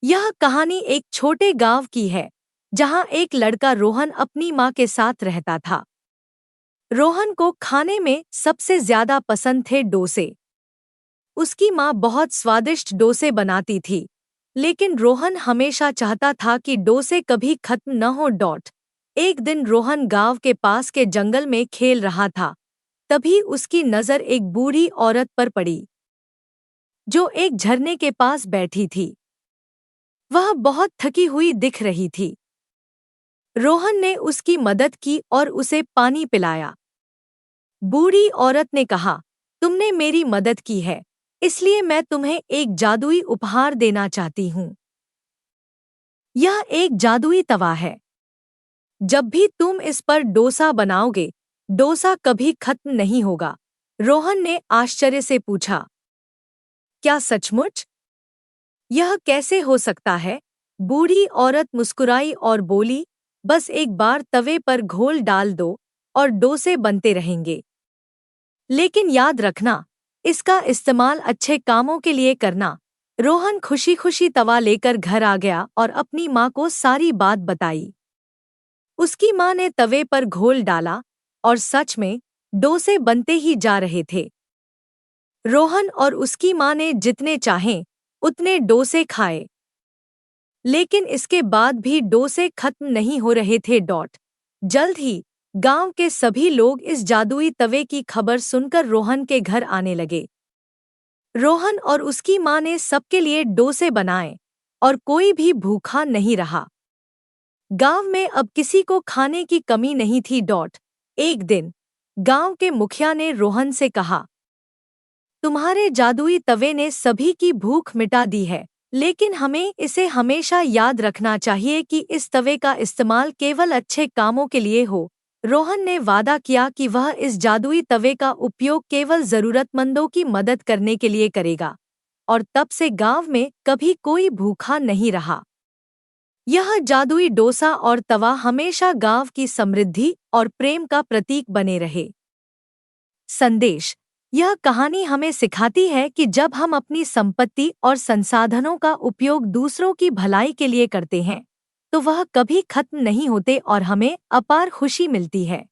यह कहानी एक छोटे गांव की है जहां एक लड़का रोहन अपनी मां के साथ रहता था। रोहन को खाने में सबसे ज्यादा पसंद थे डोसे। उसकी मां बहुत स्वादिष्ट डोसे बनाती थी, लेकिन रोहन हमेशा चाहता था कि डोसे कभी खत्म न हो। एक दिन रोहन गांव के पास के जंगल में खेल रहा था। तभी उसकी नजर एक बूढ़ी औरत पर पड़ी, जो एक झरने के पास बैठी थी। वह बहुत थकी हुई दिख रही थी। रोहन ने उसकी मदद की और उसे पानी पिलाया। बूढ़ी औरत ने कहा, तुमने मेरी मदद की है, इसलिए मैं तुम्हें एक जादुई उपहार देना चाहती हूँ। यह एक जादुई तवा है। जब भी तुम इस पर डोसा बनाओगे, डोसा कभी खत्म नहीं होगा। रोहन ने आश्चर्य से पूछा, क्या सचमुच? यह कैसे हो सकता है? बूढ़ी औरत मुस्कुराई और बोली, बस एक बार तवे पर घोल डाल दो और डोसे बनते रहेंगे। लेकिन याद रखना, इसका इस्तेमाल अच्छे कामों के लिए करना। रोहन खुशी खुशी तवा लेकर घर आ गया और अपनी माँ को सारी बात बताई। उसकी माँ ने तवे पर घोल डाला और सच में डोसे बनते ही जा रहे थे। रोहन और उसकी माँ ने जितने चाहें उतने डोसे खाए, लेकिन इसके बाद भी डोसे खत्म नहीं हो रहे थे। जल्द ही गांव के सभी लोग इस जादुई तवे की खबर सुनकर रोहन के घर आने लगे। रोहन और उसकी माँ ने सबके लिए डोसे बनाए और कोई भी भूखा नहीं रहा। गांव में अब किसी को खाने की कमी नहीं थी। एक दिन गांव के मुखिया ने रोहन से कहा, तुम्हारे जादुई तवे ने सभी की भूख मिटा दी है, लेकिन हमें इसे हमेशा याद रखना चाहिए कि इस तवे का इस्तेमाल केवल अच्छे कामों के लिए हो। रोहन ने वादा किया कि वह इस जादुई तवे का उपयोग केवल जरूरतमंदों की मदद करने के लिए करेगा, और तब से गांव में कभी कोई भूखा नहीं रहा। यह जादुई डोसा और तवा हमेशा गांव की समृद्धि और प्रेम का प्रतीक बने रहे। संदेश: यह कहानी हमें सिखाती है कि जब हम अपनी संपत्ति और संसाधनों का उपयोग दूसरों की भलाई के लिए करते हैं, तो वह कभी खत्म नहीं होते और हमें अपार खुशी मिलती है।